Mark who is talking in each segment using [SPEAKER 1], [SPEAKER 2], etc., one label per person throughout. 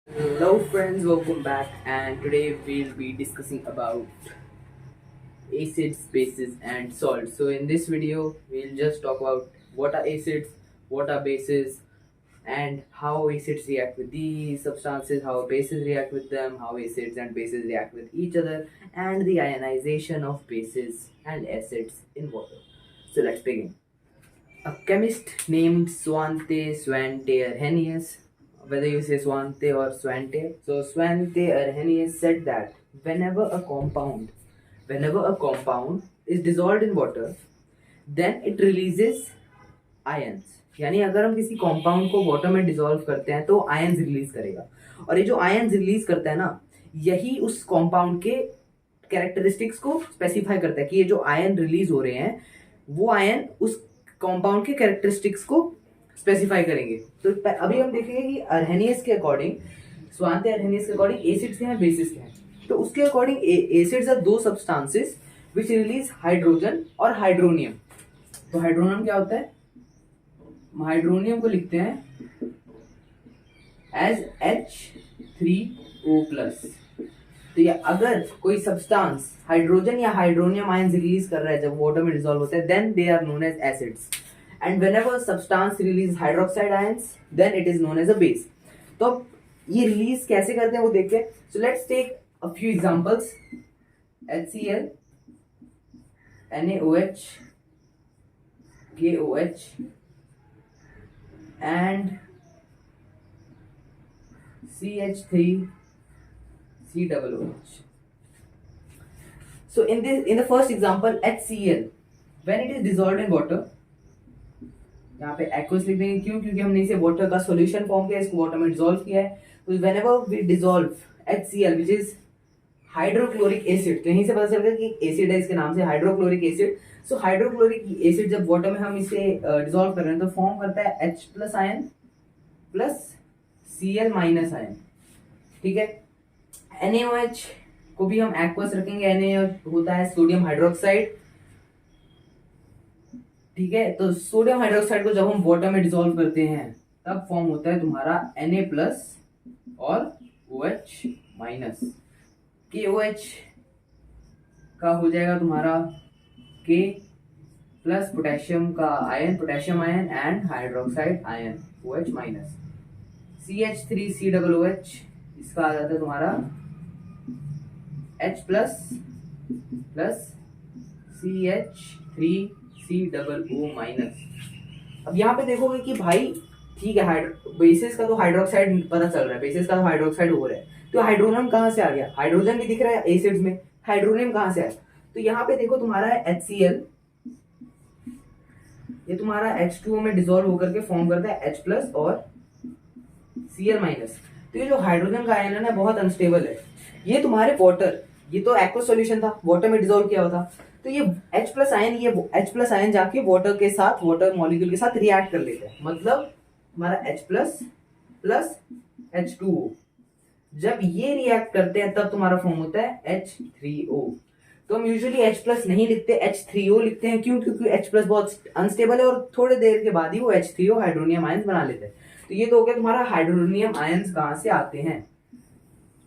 [SPEAKER 1] Hello friends, welcome back, and today we'll be discussing about acids, bases and salts. So in this video we'll just talk about what are acids, what are bases, and how acids react with these substances, how bases react with them, how acids and bases react with each other, and the ionization of bases and acids in water. So let's begin. A chemist named Svante Arrhenius, whether you say Svante or Svante, so Svante Arrhenius said that whenever a compound is dissolved in water, then it releases ions. यानी अगर हम किसी compound को water में dissolve करते हैं तो ions release करेगा, और ये जो आयंस रिलीज करता है ना, यही उस कंपाउंड के कैरेक्टरिस्टिक्स को स्पेसिफाई करता है कि ये जो आयन रिलीज हो रहे हैं वो आयन उस कंपाउंड के कैरेक्टरिस्टिक्स को स्पेसिफाई करेंगे. तो अभी हम देखेंगे कि अर्हेनियस के अकॉर्डिंग, स्वांते अर्हेनियस के अकॉर्डिंग एसिड्स क्या हैं, बेसिस क्या हैं. तो उसके अकॉर्डिंग एसिड्स आर दो सब्सटेंसेस विच रिलीज हाइड्रोजन और हाइड्रोनियम. तो हाइड्रोनियम क्या होता है, हाइड्रोनियम को लिखते हैं एज H3O+. तो ये अगर कोई सब्सटेंस हाइड्रोजन या हाइड्रोनियम आयंस रिलीज कर रहा है जब वाटर में डिसॉल्व होता है, then they are known as acids. And whenever substance release hydroxide ions, then it is known as a base. तो ये रिलीज कैसे करते हैं वो देखते हैं. So let's take a few examples. HCl, NaOH, KOH and CH3COOH. So in the first example, HCl, when it is dissolved in water, यहाँ पे aqueous लिख देंगे. क्यों? क्योंकि हमने इसे वाटर का सॉल्यूशन फॉर्म किया, इसको वाटर में डिसॉल्व किया है. तो whenever we dissolve HCl which is hydrochloric acid, तो यहीं से पता चल गया कि एसिड है, इसके नाम से हाइड्रोक्लोरिक एसिड. सो हाइड्रोक्लोरिक एसिड जब वाटर में हम इसे डिसॉल्व कर रहे हैं तो फॉर्म करता है H plus ion plus Cl minus ion. ठीक है. NaOH को भी हम एक्वस रखेंगे. NaOH होता है सोडियम हाइड्रोक्साइड. ठीक है. तो सोडियम हाइड्रोक्साइड को जब हम वाटर में डिसॉल्व करते हैं तब फॉर्म होता है तुम्हारा Na प्लस और OH माइनस. KOH का हो जाएगा तुम्हारा K प्लस पोटेशियम का ion, potassium ion and hydroxide ion OH minus. CH3COOH, इसका आ जाता है तुम्हारा H plus plus CH3COO minus. अब यहाँ पे देखोगे कि भाई ठीक है, बेसिस का तो हाइड्रोक्साइड पता चल रहा है, बेसिस का तो हाइड्रोक्साइड हो रहा है. तो हाइड्रोनियम कहाँ से आ गया? हाइड्रोजन भी दिख रहा है एसिड्स में, हाइड्रोनियम कहाँ से आया? तो यहाँ पे देखो तुम्हारा है HCl, ये तुम्हारा H2O में डिसॉल्व होकर के फॉर्म करता है H प्लस और Cl माइनस. तो ये जो हाइड्रोजन का आयन है ना, बहुत अनस्टेबल है. ये तुम्हारे वाटर, ये तो एक्वस सॉल्यूशन था, वाटर में डिसॉल्व किया हुआ था. तो ये H प्लस आयन, ये H प्लस आयन जाके वाटर के साथ, वाटर मॉलिक्यूल के साथ रिएक्ट कर लेते हैं. मतलब हमारा H प्लस प्लस H2O, जब ये रिएक्ट करते हैं तब तुम्हारा फॉर्म होता है H3O. तो हम यूजुअली H प्लस नहीं लिखते, H3O लिखते हैं. क्यों? क्योंकि H प्लस बहुत अनस्टेबल है और थोड़े देर के बाद ही वो H3O हाइड्रोनियम आयंस बना लेते हैं. तो ये तो हो गया तुम्हारा हाइड्रोनियम आयंस कहाँ से आते हैं.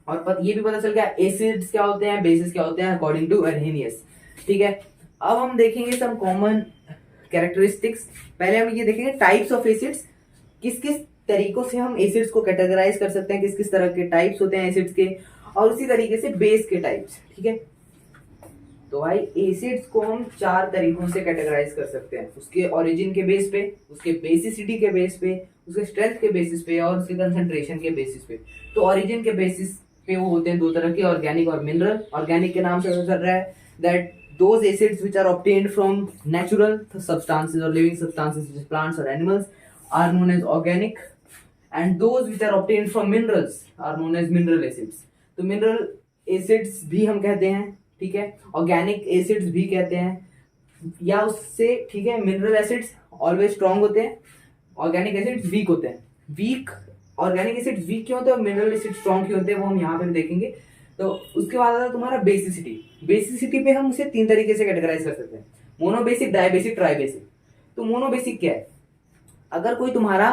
[SPEAKER 1] और ये भी पता चल गया एसिड्स क्या होते हैं, बेसिस क्या होते हैं अकॉर्डिंग टू अर्हेनियस. ठीक है. अब हम देखेंगे सम कॉमन कैरेक्टरिस्टिक्स. पहले हम ये देखेंगे टाइप्स ऑफ एसिड्स, किस किस तरीकों से हम एसिड्स को कैटेगराइज कर सकते हैं, किस किस तरह के टाइप्स होते हैं एसिड्स के, और उसी तरीके से बेस के टाइप्स. ठीक है. तो भाई एसिड्स को हम 4 तरीकों से कैटेगराइज कर सकते हैं, उसके ओरिजिन के बेस पे, उसके बेसिसिटी के बेस पे, उसके स्ट्रेंथ के बेसिस पे और उसके कंसंट्रेशन के बेसिस पे. तो ओरिजिन के बेसिस पे वो होते हैं 2 तरह के, ऑर्गेनिक और मिनरल. ऑर्गेनिक के नाम से पता चल रहा है that those acids which are obtained from natural substances or living substances such as plants or animals are known as organic, and those which are obtained from minerals are known as mineral acids. तो mineral acids भी हम कहते हैं. ठीक है. organic acids भी कहते हैं या उससे. ठीक है. mineral acids always strong होते हैं, organic acids weak होते हैं. weak organic acids weak क्यों होते हैं और mineral acids strong क्यों होते हैं वो हम यहाँ पे भी देखेंगे. तो उसके बाद आता है तुम्हारा बेसिसिटी. बेसिसिटी पे हम उसे 3 तरीके से कैटेगराइज कर सकते हैं, मोनोबेसिक, डायबेसिक, ट्राइबेसिक. तो मोनोबेसिक क्या है? अगर कोई तुम्हारा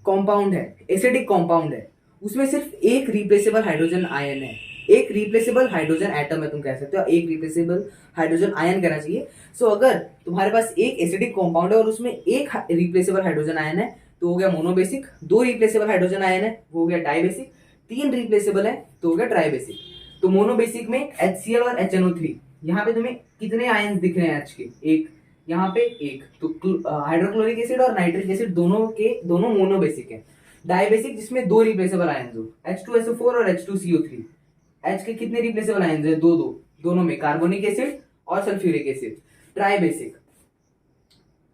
[SPEAKER 1] कॉम्पाउंड है, एसिडिक कॉम्पाउंड है, उसमें सिर्फ एक रिप्लेसेबल हाइड्रोजन आयन है, एक रिप्लेसेबल हाइड्रोजन एटम है, तुम कह सकते हो एक रिप्लेसेबल हाइड्रोजन आयन कहना चाहिए। सो अगर तुम्हारे पास एक एसिडिक कंपाउंड है और उसमें एक रिप्लेसेबल हाइड्रोजन आयन है तो हो गया मोनोबेसिक, दो रिप्लेसेबल हाइड्रोजन आयन है वो हो गया डाइबेसिक, तीन रिप्लेसेबल है तो हो गया ट्राइबेसिक। तो मोनोबेसिक में HCl और HNO3, यहाँ पे तुम्हें कितने आयन दिख रहे हैं H के, एक, यहाँ पे एक, तो हाइड्रोक्लोरिक एसिड और नाइट्रिक एसिड दोनों के दोनों मोनोबेसिक है। डाइबेसिक जिसमें दो रिप्लेसेबल आयन्स हो, H2SO4 और H2CO3, H के कितने रिप्लेसेबल आयन्स है, दो दो, दोनों में कार्बोनिक एसिड और सल्फ्यूरिक एसिड। ट्राइबेसिक,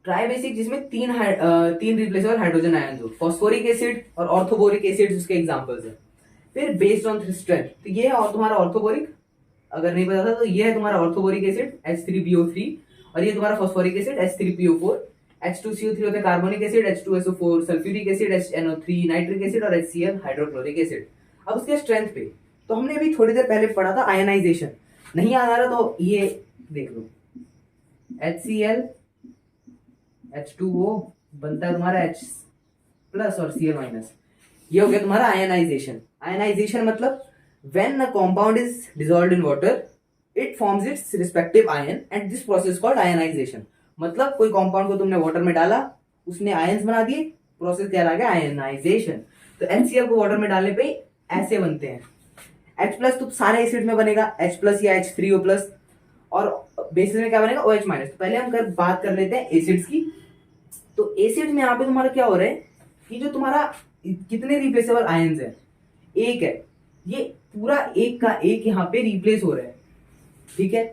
[SPEAKER 1] ट्राइबेसिक जिसमें तीन रिप्लेसेबल हाइड्रोजन आयन्स हो, फॉस्फोरिक एसिड और ऑर्थोबोरिक एसिड उसके एग्जांपल्स हैं। फिर बेस्ड ऑन स्ट्रेंथ, तो ये है और तुम्हारा ऑर्थोबोरिक, अगर नहीं पता था तो ये है तुम्हारा ऑर्थोबोरिक एसिड H3PO3, और ये तुम्हारा फॉस्फोरिक एसिड H3PO4, H2CO3 होता है carbonic acid, H2SO4 sulphuric acid, HNO3 nitric acid और HCl हाइड्रोक्लोरिक एसिड। अब उसके स्ट्रेंथ पे तो हमने अभी थोड़ी देर पहले पढ़ा था आयनाइजेशन, नहीं याद आ रहा तो ये देख लो, HCl H2O बनता है तुम्हारा H प्लस और Cl माइनस, ये हो गया तुम्हारा आयनाइजेशन। आयनाइजेशन मतलब when a compound is dissolved in water it forms its respective ion and this process called ionisation. मतलब कोई कंपाउंड को तुमने वाटर में डाला, उसने आयन्स बना दिए, प्रोसेस क्या आ गया, आयनाइजेशन। तो HCl को वाटर में डालने पे ऐसे बनते हैं, H प्लस तो सारे एसिड में बनेगा H प्लस या H3O प्लस, और बेसिस में क्या बनेगा OH माइनस। तो पहले हम बात कर लेते हैं एसिड्स की। तो एसिड में यहाँ पे तुम्हारा क्या हो रहा है कि जो तुम्हारा कितने रिप्लेसेबल आयन्स है, एक है, ये पूरा एक का एक यहाँ पे रिप्लेस हो रहा है, ठीक है।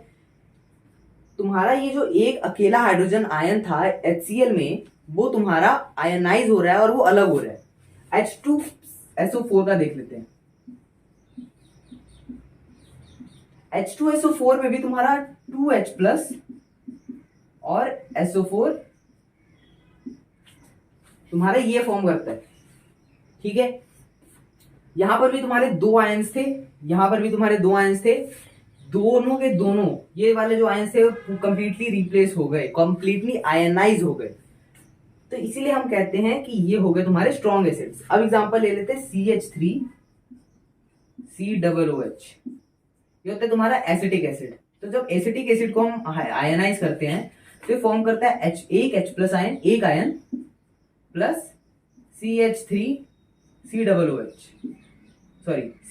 [SPEAKER 1] तुम्हारा ये जो एक अकेला हाइड्रोजन आयन था HCl में, वो तुम्हारा आयनाइज हो रहा है और वो अलग हो रहा है। H2SO4 का देख लेते हैं, H2SO4 में भी तुम्हारा 2H प्लस और SO4 तुम्हारा ये फॉर्म करता है, ठीक है। यहां पर भी तुम्हारे दो आयन्स थे, यहां पर भी तुम्हारे दो आयन्स थे, दोनों के दोनों ये वाले जो आयन्स थे वो कंप्लीटली रिप्लेस हो गए, कंप्लीटली आयनाइज हो गए। तो इसीलिए हम कहते हैं कि ये हो गए तुम्हारे स्ट्रॉन्ग एसिड्स। अब एग्जांपल ले लेते हैं CH3 COOH, ये होता है तुम्हारा एसिटिक एसिड। तो जब एसिटिक एसिड को हम आयनाइज करते हैं तो फॉर्म करता है एक H प्लस आयन, एक आयन प्लस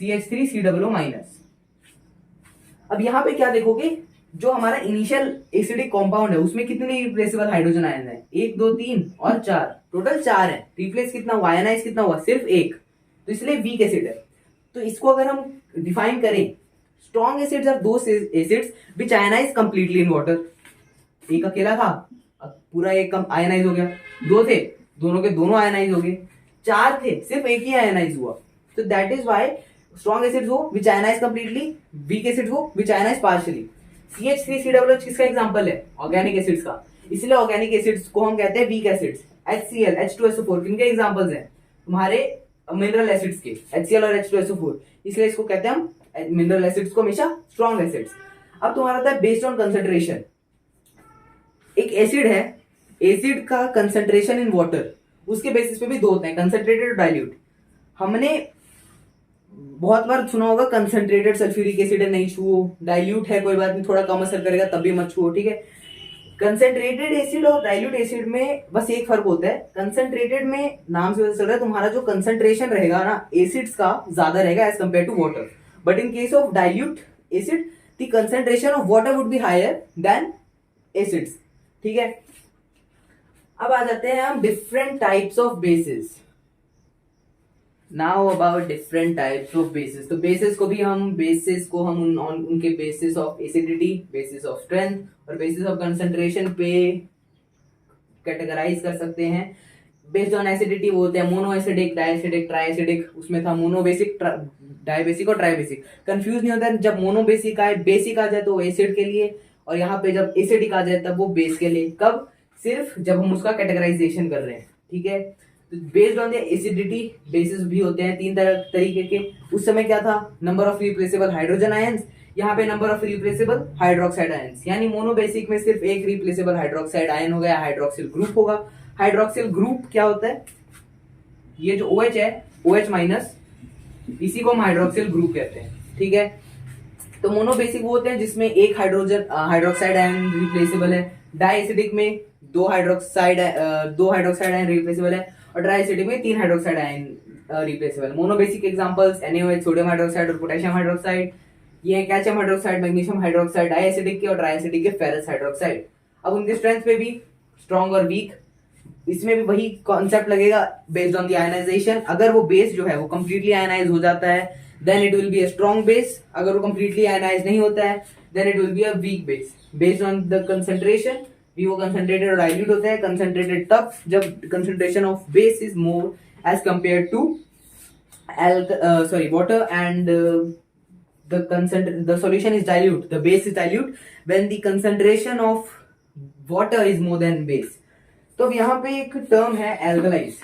[SPEAKER 1] CH3COO माइनस। अब यहां पे क्या देखोगे, जो हमारा इनिशियल एसिडिक कंपाउंड है उसमें कितने रिप्लेसेबल हाइड्रोजन आयन है, 1 2 3 और 4, टोटल 4 है। रिप्लेस कितना हुआ, आयनाइज कितना हुआ, सिर्फ एक, तो इसलिए वीक एसिड है। तो इसको अगर हम डिफाइन करें, strong acids are those acids which ionise completely in water. एक अकेला था, पूरा एक कम आयनाइज हो गया, दो थे, दोनों के दोनों आयनाइज हो गए, चार थे, सिर्फ एक ही आयनाइज हुआ। तो that is why strong acids हो विच आयनाइज कंप्लीटली, वीक एसिड हो विच आयनाइज पार्शियली। CH3COOH किसका एग्जांपल है, ऑर्गेनिक एसिड्स का, इसलिए ऑर्गेनिक एसिड्स को हम कहते हैं वीक एसिड्स। HCl H2SO4 किनके एग्जांपल्स हैं, तुम्हारे मिनरल एसिड्स के, HCl और H2SO4, इसलिए इसको कहते हैं हम मिनरल एसिड्स को हमेशा स्ट्रॉन्ग एसिड्स। अब तुम्हारा था बेस्ड ऑन कंसेंट्रेशन। एक एसिड है, एसिड का कंसेंट्रेशन इन वाटर, उसके बेसिस पे भी दो होते हैं, कंसेंट्रेटेड और डाइल्यूट। हमने बहुत बार सुना होगा कंसेंट्रेटेड सल्फ्यूरिक एसिड है नहीं छुओ, डाइल्यूट है कोई बात नहीं, थोड़ा कम असर करेगा तब भी मत छुओ, ठीक है। कंसेंट्रेटेड एसिड और डाइल्यूट एसिड में बस एक फर्क होता है, कंसेंट्रेटेड में नाम से पता चल रहा है तुम्हारा जो कंसेंट्रेशन रहेगा ना एसिड्स का ज्यादा रहेगा as compare to water, but in case of dilute acid the concentration of water would be higher then acids, ठीक है। अब आ जाते हैं हम different types of basis. Now about different types of basis. तो बेसिस को हम उनके basis of acidity, basis of strength और बेसिस ऑफ कंसंट्रेशन पे कैटेगराइज कर सकते हैं। बेस्ड ऑन एसिडिटी वो होते हैं मोनो एसिडिक, डाइएसिडिक, ट्राइएसिडिक। उसमें था मोनो बेसिक, डाइबेसिक और ट्राइबेसिक। कंफ्यूज नहीं होता है, जब मोनो बेसिक आए, बेसिक आ जाए तो एसिड के लिए, और यहाँ पे जब एसिडिक आ जाए तब वो बेस के लिए। कब, सिर्फ जब हम उसका कैटेगराइजेशन कर रहे हैं, ठीक है। तो based on the acidity basis भी होते हैं तीन तरीके के। उस समय क्या था, number of replaceable hydrogen ions, यहाँ पे number of replaceable hydroxide ions. यानी मोनोबेसिक में सिर्फ एक रिप्लेसेबल हाइड्रोक्साइड आयन हो गया, हाइड्रोक्सिल ग्रुप होगा। हाइड्रोक्सिल ग्रुप क्या होता है, ये जो OH है, OH माइनस इसी को हम हाइड्रोक्सिल ग्रुप कहते हैं, ठीक है। तो मोनोबेसिक वो होते हैं जिसमें एक हाइड्रोक्साइड आयन रिप्लेसेबल है, डाई एसिडिक में दो हाइड्रोक्साइड आयन रिप्लेसेबल है, और ट्राई एसिडिक में 3 hydroxide ion replaceable. Monobasic examples NaOH, sodium hydroxide और पोटेशियम हाइड्रोक्साइड, ये है calcium hydroxide, magnesium hydroxide, di acidic के और ट्राई एसिडिक के फेरस हाइड्रोक्साइड। अब उनके स्ट्रेंथ पे भी स्ट्रॉन्ग और वीक, इसमें भी वही कॉन्सेप्ट लगेगा बेस्ड ऑन द आयनाइजेशन। अगर वो बेस जो है वो कंप्लीटली आयनाइज हो जाता है then it will be a strong base, अगर वो कंप्लीटली आयनाइज नहीं होता है then it will be a weak base based on the concentration. भी वो कंसंट्रेटेड और डाइल्यूट होता है, कंसंट्रेटेड तब जब concentration of base is more as compare to water and the solution is dilute, the base is dilute when the concentration of water is more than base। तो अब यहाँ पे एक टर्म है एल्कलाइज।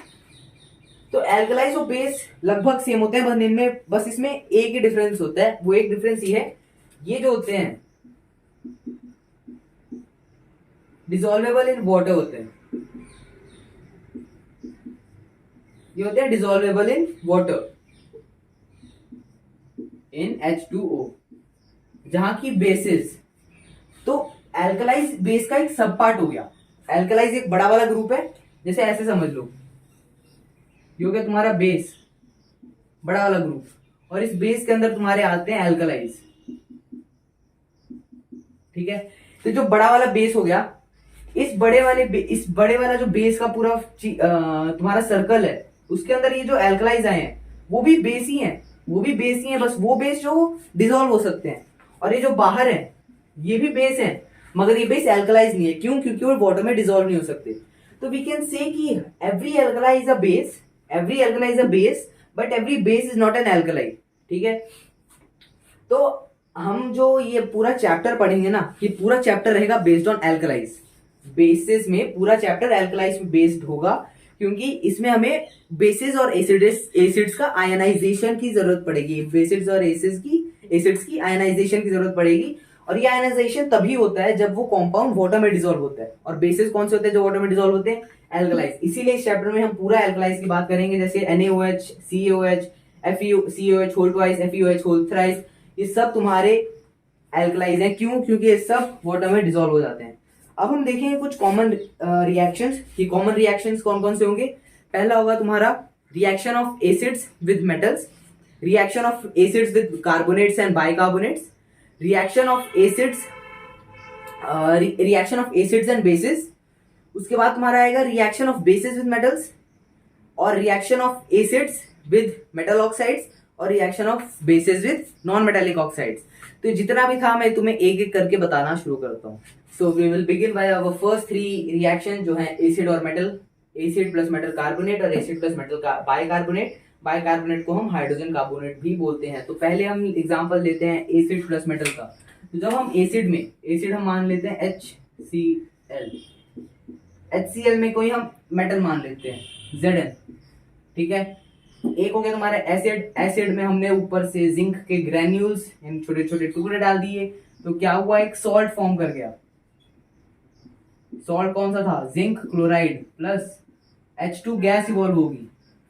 [SPEAKER 1] तो एल्कलाइज और बेस लगभग सेम होते हैं, बस इनमें बस इसमें एक ही डिफरेंस होता है, वो एक डिफरेंस ये है, ये जो होते हैं डिसॉल्वेबल इन वाटर होते हैं, ये होते हैं डिसॉल्वेबल इन वाटर इन H2O, जहां की बेसिस। तो एल्कलाइज बेस का एक सब पार्ट हो गया। एल्कलाइज एक बड़ा वाला ग्रुप है, जैसे ऐसे समझ लो, ये हो गया तुम्हारा बेस, बड़ा वाला ग्रुप, और इस बेस के अंदर तुम्हारे आते हैं एल्कलाइज, ठीक है। तो जो बड़ा वाला बेस हो गया, इस बड़े वाला जो बेस का पूरा तुम्हारा सर्कल है, उसके अंदर ये जो एल्कलाइज आए हैं वो भी बेस ही हैं, बस वो बेस जो डिसॉल्व हो सकते हैं, और ये जो बाहर है ये भी बेस है, मगर ये बेस एल्कलाइज नहीं है। क्यों? क्योंकि वो वाटर में डिसॉल्व नहीं हो सकते। तो वी कैन से कि every alkali is a base, but every base is not an alkali, ठीक है। तो हम जो ये पूरा चैप्टर पढ़ेंगे ना, ये पूरा चैप्टर रहेगा बेस्ड ऑन एल्कलाइज, बेसिस में पूरा चैप्टर एल्कलाइज पे बेस्ड होगा, क्योंकि इसमें हमें बेसिस और एसिड्स का आयनाइजेशन की जरूरत पड़ेगी, बेसिस और एसिड्स की आयनाइजेशन की जरूरत पड़ेगी। और ये आयनाइजेशन तभी होता है जब वो कंपाउंड वाटर में डिसॉल्व होता है। और बेसिस कौन से होते हैं जो वाटर में डिसॉल्व होते हैं? एल्कलाइज। इसीलिए इस चैप्टर में हम पूरा एल्कलाइज की बात करेंगे, जैसे NaOH, CaOH, FeCOH whole twice, FeOH whole thrice, ये सब तुम्हारे एल्कलाइज हैं। क्यों? क्योंकि ये सब वाटर में डिसॉल्व हो जाते हैं। अब हम देखेंगे कुछ कॉमन रिएक्शंस कि कॉमन रिएक्शंस कौन कौन से होंगे। पहला होगा तुम्हारा reaction of acids with metals, reaction of acids with carbonates and bicarbonates, reaction of acids and bases. उसके बाद तुम्हारा आएगा reaction of bases with metals, और reaction of acids with metal oxides, और reaction of bases with non metallic oxides. तो जितना भी था मैं तुम्हें एक एक करके बताना शुरू करता हूँ। So we will begin by our first 3 reaction जो है एसिड और metal, acid plus metal carbonate और acid plus metal bicarbonate. Bicarbonate को हम हाइड्रोजन कार्बोनेट भी बोलते हैं। तो पहले हम एग्जांपल लेते हैं एसिड प्लस मेटल का। तो जब हम एसिड हम मान लेते हैं HCl में कोई हम मेटल मान लेते हैं Zn, ठीक है। एक हो गया तुम्हारा एसिड में हमने ऊपर से जिंक के ग्रेन्यूल्स छोटे छोटे टुकड़े डाल दिए, तो क्या हुआ? एक सॉल्ट फॉर्म कर गया। सॉल्ट कौन सा था? Zinc chloride plus H2 gas evolve होगी,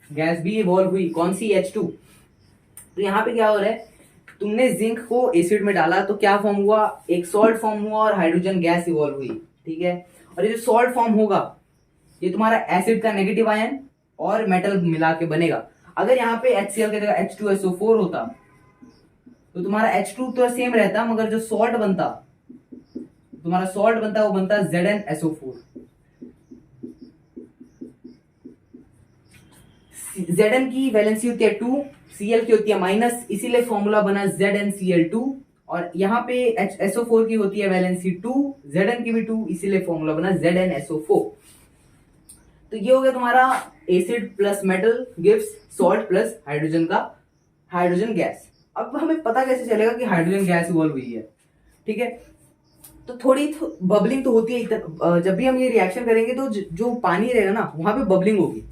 [SPEAKER 1] गैस भी इवॉल्व हुई, कौन सी? H2। तो यहाँ पे क्या हो रहा है, तुमने जिंक को एसिड में डाला तो क्या फॉर्म हुआ? एक सॉल्ट फॉर्म हुआ और हाइड्रोजन गैस इवॉल्व हुई, ठीक है। और ये जो सॉल्ट फॉर्म होगा ये तुम्हारा एसिड का नेगेटिव आयन और मेटल मिला के बनेगा। अगर यहाँ पे HCl की जगह H2SO4 होता तो तुम्हारा H2 तो सेम रहता, मगर जो सॉल्ट बनता वो बनता ZnSO4। Zn की वैलेंसी होती है 2, Cl की होती है माइनस, इसीलिए फॉर्मूला बना ZnCl2। और यहाँ पे SO4 की होती है वैलेंसी 2, Zn की भी 2, इसीलिए फॉर्मूला बना ZnSO4। तो ये हो गया तुम्हारा acid plus metal gives salt plus hydrogen gas. अब हमें पता कैसे चलेगा कि हाइड्रोजन गैस इवॉल्व हुई है, ठीक है। तो थोड़ी बबलिंग तो होती है, जब भी हम ये रिएक्शन करेंगे तो जो पानी रहेगा ना वहां पे बबलिंग होगी।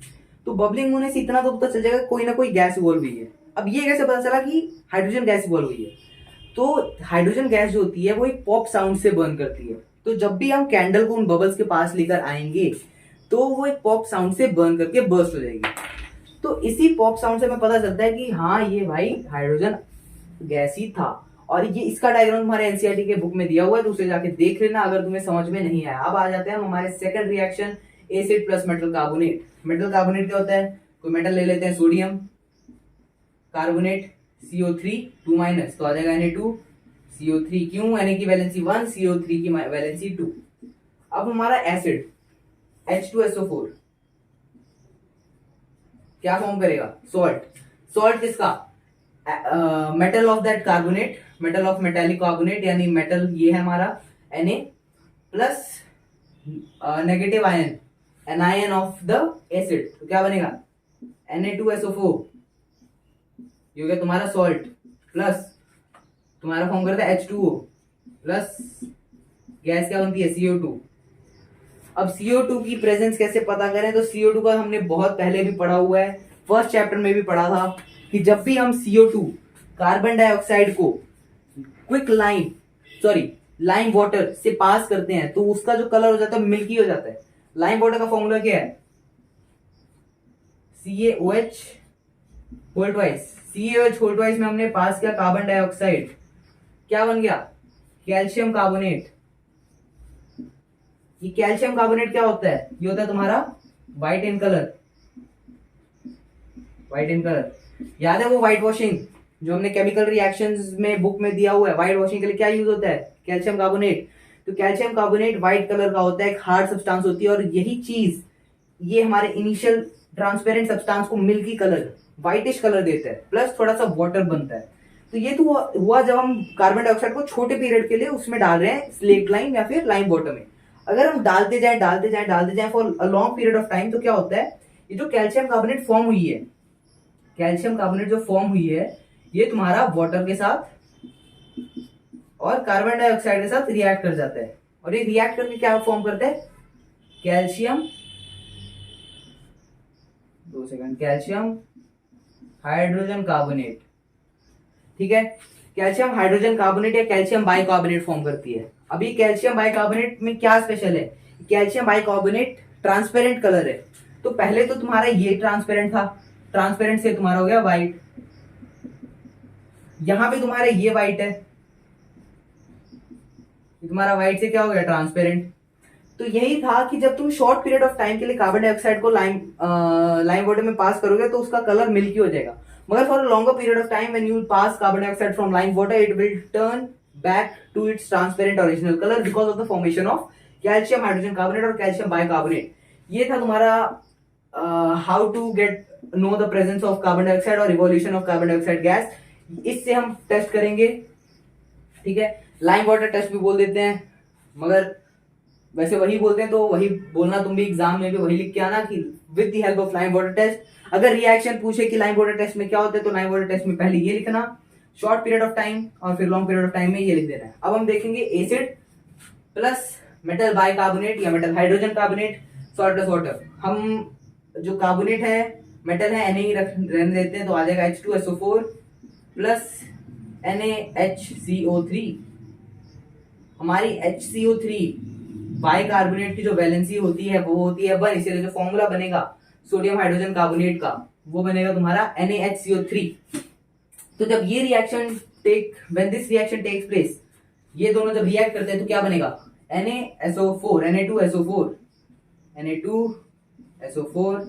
[SPEAKER 1] तो बबलिंग होने से इतना तो पता चल जाएगा कोई ना कोई गैस इवॉल्व हुई है। अब ये कैसे पता चला कि हाइड्रोजन गैस इवॉल्व हुई है? तो हाइड्रोजन गैस जो होती है वो एक पॉप साउंड से बर्न करती है। तो जब भी हम कैंडल को उन बबल्स के पास लेकर आएंगे तो वो एक पॉप साउंड से बर्न करके बर्स्ट हो जाएगी। तो इसी पॉप साउंड से हमें पता चलता है कि हाँ ये भाई हाइड्रोजन गैस ही था। और ये इसका डायग्राम तुम्हारे एनसीईआरटी के बुक में दिया हुआ है, तो उसे जाके देख लेना अगर तुम्हें समझ में नहीं आया। अब आ जाते हैं हम हमारे second reaction, acid plus metal carbonate. Metal carbonate क्या होता है, कोई मेटल ले लेते हैं, सोडियम कार्बोनेट CO3 2 माइनस, तो आ जाएगा Na2 CO3। क्यों, Na की वैलेंसी 1, CO3 की वैलेंसी 2। अब हमारा एसिड H2SO4 क्या फॉर्म करेगा, सॉल्ट। सॉल्ट किसका, metal of that carbonate, metal of metallic carbonate, यानी मेटल ये है हमारा Na plus negative ion, anion of the acid, तो क्या बनेगा Na2SO4, ये हो गया तुम्हारा सॉल्ट, प्लस तुम्हारा फॉर्म करता है H2O, प्लस गैस क्या बनती है CO2। अब CO2 की प्रेजेंस कैसे पता करें, तो CO2 का हमने बहुत पहले भी पढ़ा हुआ है, फर्स्ट चैप्टर में भी पढ़ा था कि जब भी हम CO2 कार्बन डाइऑक्साइड को क्विक लाइम वाटर से पास करते हैं तो उसका जो कलर हो जाता है मिल्की हो जाता है। लाइम वाटर का फॉर्मूला क्या है, CaOH whole twice. CaOH whole twice में हमने पास किया कार्बन डाइऑक्साइड, क्या बन गया, कैल्शियम कार्बोनेट। ये कैल्शियम कार्बोनेट क्या होता है, ये होता है तुम्हारा white in colour, white in colour. याद है वो व्हाइट वॉशिंग जो हमने केमिकल रिएक्शंस में बुक में दिया हुआ है, व्हाइट वॉशिंग के लिए क्या यूज होता है, कैल्शियम कार्बोनेट। तो कैल्शियम कार्बोनेट व्हाइट कलर का होता है, एक हार्ड सब्सटेंस होती है, और यही चीज ये हमारे इनिशियल ट्रांसपेरेंट सब्सटेंस को मिल्की कलर, व्हाइटिश कलर देता है, प्लस थोड़ा सा वाटर बनता है। तो ये तो हुआ जब हम कार्बन डाइऑक्साइड को छोटे पीरियड के लिए उसमें डाल रहे हैं, स्लेट लाइम या फिर लाइम वाटर में। अगर हम डालते जाए for a long period of time, तो क्या होता है, ये जो कैल्शियम कार्बोनेट फॉर्म हुई है, कैल्शियम कार्बोनेट जो फॉर्म हुई है, ये तुम्हारा वाटर के साथ और कार्बन डाइऑक्साइड के साथ रिएक्ट कर जाता है, और ये रिएक्ट करके क्या फॉर्म करता है, calcium, 2 second, calcium hydrogen carbonate. ठीक है, कैल्शियम हाइड्रोजन कार्बोनेट या कैल्शियम बाइकार्बोनेट फॉर्म करती है। अभी कैल्शियम बाइकार्बोनेट में क्या स्पेशल है, कैल्शियम बाइकार्बोनेट ट्रांसपेरेंट कलर है। तो पहले तो तुम्हारा ये ट्रांसपेरेंट था, ट्रांसपेरेंट से तुम्हारा हो गया व्हाइट, यहां पे तुम्हारा ये व्हाइट है, तुम्हारा व्हाइट से क्या हो गया, ट्रांसपेरेंट। तो यही था कि जब तुम शॉर्ट पीरियड ऑफ टाइम के लिए कार्बन डाइऑक्साइड को लाइम वाटर में पास करोगे तो उसका कलर मिल्की हो जाएगा। मगर for a longer period of time when you pass carbon dioxide from lime water, it will turn back to its transparent original colour because of the formation of calcium hydrogen carbonate और calcium bicarbonate. ये था तुम्हारा how to get know the presence of carbon dioxide और revolution of carbon dioxide gas. इससे हम test करेंगे, ठीक है, लाइम वाटर टेस्ट भी बोल देते हैं, मगर वैसे वही बोलते हैं, तो वही बोलना तुम भी एग्जाम में भी वही लिख के आना कि with the help of lime water test. अगर रिएक्शन पूछे कि लाइम वाटर टेस्ट में क्या होता है, तो लाइम वाटर टेस्ट में पहले ये लिखना, शॉर्ट पीरियड ऑफ टाइम, और फिर लॉन्ग पीरियड ऑफ टाइम में ये लिख देना है। अब हम देखेंगे एसिड प्लस मेटल बाइकार्बोनेट या metal hydrogen carbonate, salt plus water. हम जो कार्बोनेट है, मेटल है, Na ही रहने देते हैं, तो आ जाएगा H2SO4 प्लस NaHCO3। हमारी HCO3 बाइकार्बोनेट की जो वैलेंसी होती है वो होती है 1, इसीलिए जो फॉर्मूला बनेगा सोडियम हाइड्रोजन कार्बोनेट का वो बनेगा तुम्हारा NaHCO3। तो जब ये reaction when this reaction takes place, ये दोनों जब रिएक्ट करते हैं तो क्या बनेगा, Na2SO4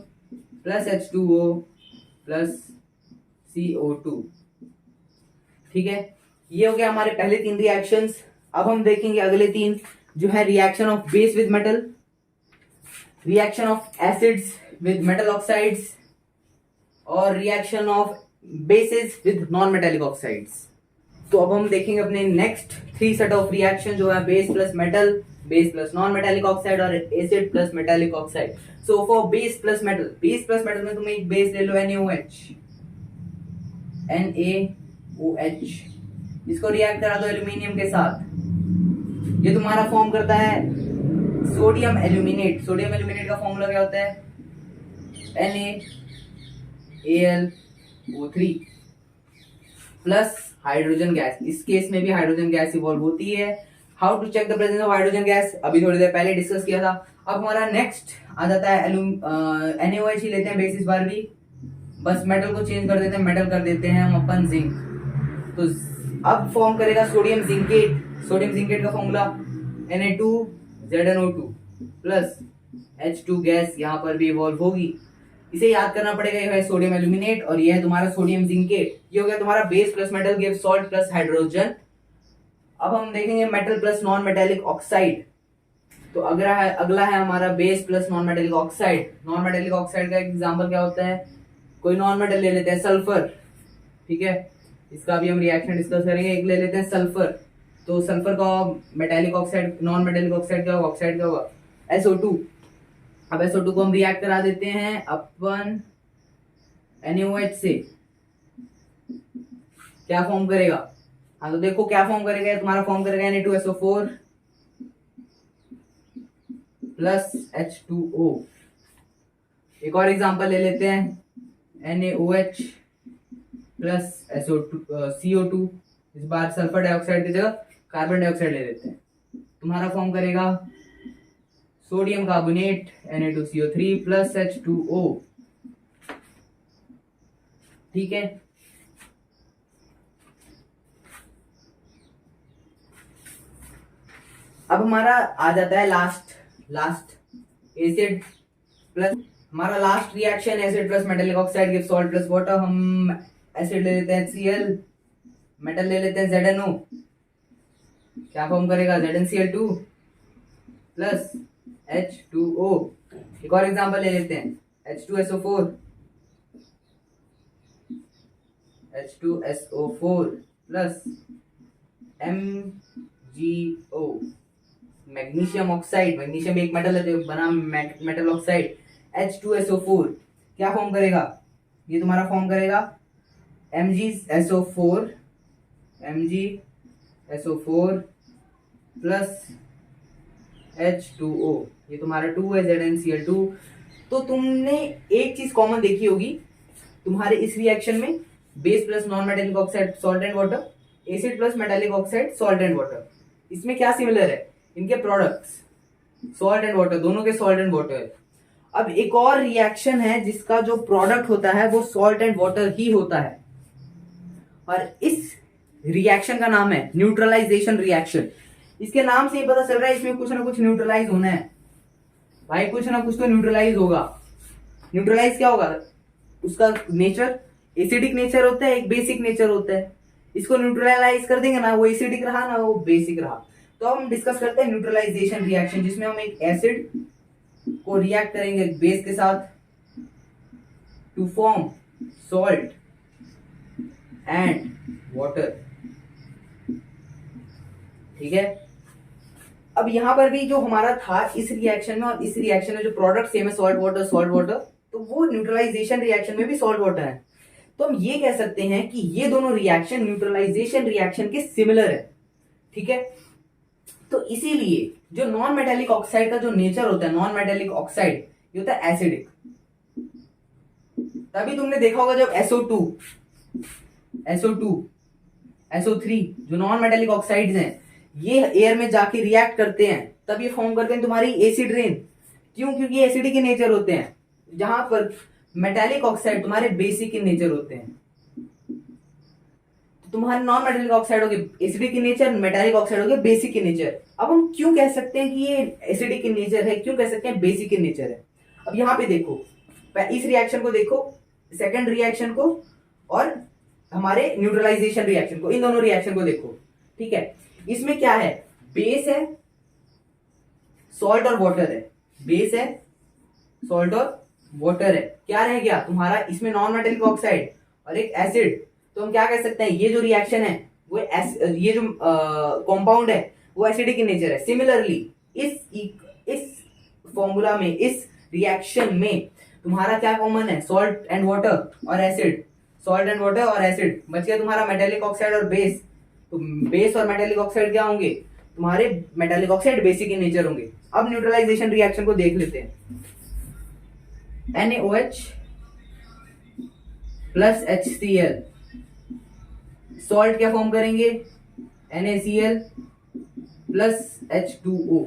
[SPEAKER 1] plus H2O plus CO2। ठीक है, ये हो गया हमारे पहले 3 रिएक्शंस। अब हम देखेंगे अगले 3 जो है reaction of base with metal, reaction of acids with metal oxides, और reaction of bases with non metallic oxides. तो अब हम देखेंगे अपने नेक्स्ट 3 सेट ऑफ रिएक्शन जो है base plus metal, base plus non metallic oxide और acid plus metallic oxide. So for base plus metal में तुम एक बेस ले लो NaOH, इसको रिएक्ट करा दो एल्यूमिनियम के साथ, ये तुम्हारा फॉर्म करता है सोडियम एल्यूमिनेट। सोडियम एल्यूमिनेट का फॉर्मूला क्या होता है, NaAlO3 प्लस हाइड्रोजन गैस। इस केस में भी हाइड्रोजन गैस इवॉल्व होती है। How to check the presence of hydrogen gas अभी थोड़ी देर पहले डिस्कस किया था। अब हमारा नेक्स्ट आ जाता है NaOH ही लेते हैं बेसिस बार भी, बस मेटल को चेंज कर देते हैं, मेटल कर देते हैं हम अपन जिंक। तो अब फॉर्म करेगा सोडियम जिंकेट। सोडियम जिंकेट का formula Na2ZnO2 plus H2 gas यहाँ पर भी इवॉल्व होगी। इसे याद करना पड़ेगा, ये है सोडियम एल्यूमिनेट और ये है तुम्हारा सोडियम जिंकेट। ये हो गया तुम्हारा base plus metal give salt plus hydrogen. अब हम देखेंगे metal plus non metallic oxide. तो अगला है हमारा base plus non metallic oxide. Non metallic oxide का एग्जांपल क्या होता है, कोई नॉन मेटल ले लेते हैं सल्फर, ठीक है, इसका भी हम रिएक्शन डिस्कस करेंगे। एक ले लेते हैं सल्फर, तो सल्फर का metallic oxide, non metallic oxide क्या होगा, ऑक्साइड क्या होगा SO2। अब SO2 को हम रिएक्ट करा देते हैं अपन NaOH से, क्या फॉर्म करेगा, हाँ तो देखो क्या फॉर्म करेगा, तुम्हारा फॉर्म करेगा Na2SO4 प्लस H2O। एक और एग्जांपल ले लेते हैं NaOH प्लस CO2। इस बार सल्फर डाइऑक्साइड की जगह कार्बन डाइऑक्साइड ले लेते हैं, तुम्हारा फॉर्म करेगा sodium carbonate Na2CO3 plus H2O, ठीक है। अब हमारा आ जाता है लास्ट एसिड प्लस, हमारा last reaction acid plus metallic oxide give salt plus water. हम एसिड ले लेते हैं HCl, मेटल ले लेते हैं ZnO, क्या फॉर्म करेगा ZnCl2 प्लस H2O। एक और एग्जांपल ले लेते हैं H2SO4 plus MgO, magnesium oxide. Magnesium एक मेटल है तो बना मेटल ऑक्साइड H2SO4, क्या फॉर्म करेगा, ये तुम्हारा फॉर्म करेगा MgSO4 प्लस H2O, ये तुम्हारा 2 है ZnCl2। तो तुमने एक चीज कॉमन देखी होगी तुम्हारे इस रिएक्शन में, base plus non metallic oxide salt and water, acid plus metallic oxide salt and water. इसमें क्या सिमिलर है, इनके प्रोडक्ट्स सॉल्ट एंड वाटर, दोनों के सॉल्ट एंड वाटर। अब एक और रिएक्शन है जिसका जो प्रोडक्ट होता है वो सॉल्ट एंड वाटर ही होता है, और इस रिएक्शन का नाम है न्यूट्रलाइजेशन रिएक्शन। इसके नाम से ही पता चल रहा है इसमें कुछ ना कुछ न्यूट्रलाइज होना है भाई, कुछ ना कुछ तो न्यूट्रलाइज होगा। न्यूट्रलाइज क्या होगा, उसका नेचर एसिडिक नेचर होता है, एक बेसिक नेचर होता है। इसको न्यूट्रलाइज कर देंगे ना, वो एसिडिक रहा ना वो बेसिक रहा। तो हम डिस्कस करते हैं न्यूट्रलाइजेशन रिएक्शन, जिसमें हम एक एसिड को रिएक्ट करेंगे बेस के साथ to form salt and water, ठीक है। अब यहां पर भी जो हमारा था इस रिएक्शन में और इस रिएक्शन में जो प्रोडक्ट सेम है सॉल्ट वाटर, तो वो न्यूट्रलाइजेशन रिएक्शन में भी सॉल्ट वाटर है। तो हम ये कह सकते हैं कि ये दोनों रिएक्शन न्यूट्रलाइजेशन रिएक्शन के सिमिलर है, ठीक है। तो इसीलिए जो नॉन मेटेलिक ऑक्साइड का जो नेचर होता है, नॉन मेटेलिक ऑक्साइड ये होता है एसिडिक। तभी तुमने देखा होगा जब SO2 SO3 जो नॉन मेटेलिक ऑक्साइड्स हैं ये एयर में जाके रिएक्ट करते हैं, तब ये फॉर्म करते हैं तुम्हारी एसिड रेन। क्यों, क्योंकि एसिडिक के नेचर होते हैं, जहां पर मेटेलिक ऑक्साइड तुम्हारे बेसिक इन नेचर होते हैं। तो तुम्हारे नॉन मेटेलिक ऑक्साइड हो गए acidic in nature, metallic oxide हो गए बेसिक इन नेचर। अब हम क्यों कह सकते हैं कि ये एसिडिक इन नेचर है, क्यों कह सकते हैं बेसिक इन नेचर है। अब यहाँ पे देखो, इस रिएक्शन को देखो, सेकेंड रिएक्शन को और हमारे न्यूट्रलाइजेशन रिएक्शन को, इन दोनों रिएक्शन को देखो, ठीक है। इसमें क्या है, बेस है, सॉल्ट और वाटर है, बेस है, सॉल्ट और वाटर है। क्या रह गया तुम्हारा इसमें नॉन मेटेलिक ऑक्साइड और एक एसिड। तो हम क्या कह सकते हैं, ये जो रिएक्शन है वो ये जो कंपाउंड है वो एसिडिक इन नेचर है। सिमिलरली इस फॉर्मूला में, इस रिएक्शन में तुम्हारा क्या कॉमन है, सॉल्ट एंड वाटर और एसिड, सॉल्ट एंड वाटर और एसिड। बच गया तुम्हारा मेटेलिक ऑक्साइड और बेस। तो बेस और मेटेलिक ऑक्साइड क्या होंगे तुम्हारे, metallic oxide basic in nature होंगे। अब न्यूट्रलाइजेशन रिएक्शन को देख लेते हैं। NaOH प्लस HCl, सॉल्ट क्या फॉर्म करेंगे, NaCl प्लस H2O।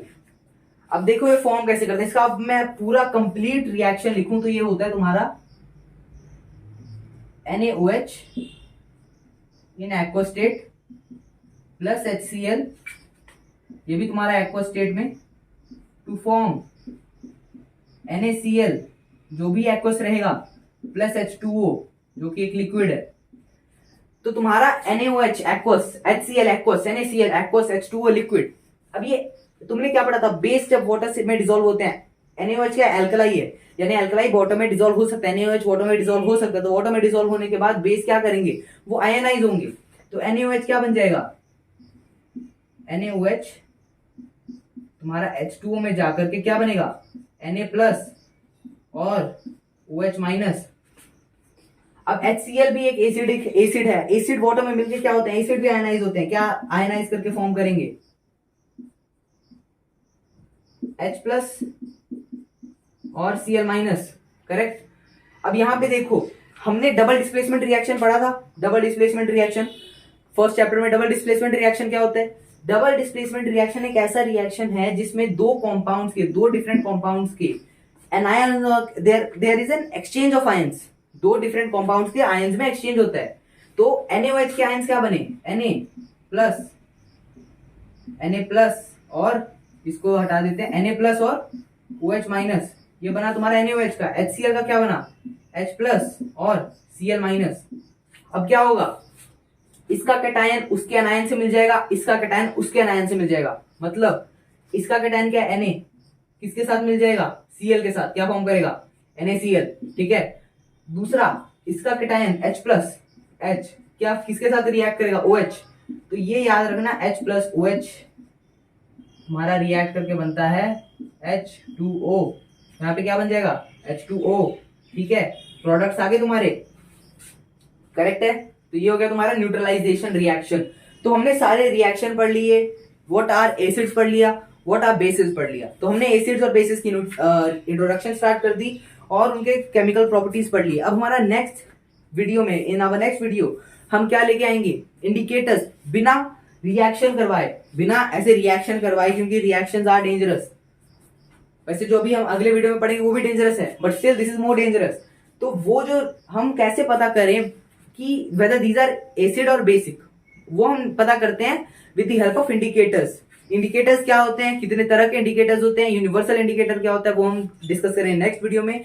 [SPEAKER 1] अब देखो ये फॉर्म कैसे करते हैं इसका। अब मैं पूरा कंप्लीट रिएक्शन लिखूं तो ये होता है तुम्हारा NaOH in aqua state plus HCl, ये भी तुम्हारा एक्वा स्टेट में, टू फॉर्म NaCl जो भी एक्वस रहेगा प्लस H2O जो कि एक लिक्विड है। तो तुम्हारा NaOH aqueous, HCl aqueous, NaCl aqueous, H2O liquid. अब ये तुमने क्या पढ़ा था, बेस जब वाटर में डिसॉल्व होते हैं, NaOH क्या एल्कलाई है, यानी एल्कलाई वाटर में डिसॉल्व हो सकता है, NaOH वाटर में डिसॉल्व हो सकता है। तो वाटर में डिसॉल्व होने के बाद बेस क्या करेंगे, वो आयनाइज होंगे। तो NaOH क्या बन जाएगा, NaOH तुम्हारा H2O में जाकर के क्या बनेगा, Na प्लस और OH माइनस। अब HCl भी एक एसिड है, एसिड वाटर में मिलके क्या होते हैं, एसिड भी आयनाइज होते हैं, क्या आयनाइज करके फॉर्म करेंगे, H प्लस और Cl माइनस, करेक्ट। अब यहां पे देखो, हमने डबल डिस्प्लेसमेंट रिएक्शन पढ़ा था, double displacement reaction first chapter में। डबल डिस्प्लेसमेंट रिएक्शन क्या होता है, डबल डिस्प्लेसमेंट रिएक्शन एक ऐसा रिएक्शन है जिसमें दो कंपाउंड्स के, दो डिफरेंट कंपाउंड्स के anion, there is an exchange of ions, दो डिफरेंट कंपाउंड्स के आयंस में एक्सचेंज होता है। तो NaOH के आयंस क्या बने, Na प्लस और इसको हटा देते हैं, Na प्लस और OH माइनस, ये बना तुम्हारा NaOH का। HCl का क्या बना, H प्लस और Cl माइनस। अब क्या होगा, इसका कैटायन उसके अनायन से मिल जाएगा, इसका कैटायन उसके अनायन से मिल जाएगा। मतलब इसका कैटायन क्या है, Na किसके साथ मिल जाएगा, Cl के साथ, क्या फॉर्म करेगा, NaCl, ठीक है। दूसरा इसका कैटायन H प्लस, H क्या किसके साथ रिएक्ट करेगा, OH। तो ये याद रखना, H प्लस OH हमारा रिएक्ट करके बनता है H2O। यहाँ पे क्या बन जाएगा, H2O, ठीक है। प्रोडक्ट्स आगे तुम्हारे, करेक्ट है। तो ये हो गया तुम्हारा न्यूट्रलाइजेशन रिएक्शन। तो हमने सारे रिएक्शन पढ़ लिए, व्हाट आर एसिड्स पढ़ लिया, व्हाट आर बेसिस पढ़ लिया। तो हमने एसिड्स और बेसिस की इंट्रोडक्शन स्टार्ट कर दी और उनके केमिकल प्रॉपर्टीज पढ़ ली। अब हमारा नेक्स्ट वीडियो में, इन आवर नेक्स्ट वीडियो हम क्या लेके आएंगे, इंडिकेटर्स, बिना रिएक्शन करवाए, बिना ऐसे रिएक्शन करवाए, क्योंकि रिएक्शंस आर डेंजरस। वैसे जो भी हम अगले वीडियो में पढ़ेंगे वो भी डेंजरस है, but still this is more dangerous. तो वो जो हम कैसे पता करें कि वेदर दीज आर एसिड और बेसिक, वो हम पता करते हैं with the help of indicators. Indicators क्या होते हैं, कितने तरह के इंडिकेटर्स होते हैं, यूनिवर्सल इंडिकेटर क्या होता है, वो हम डिस्कस करेंगे नेक्स्ट वीडियो में।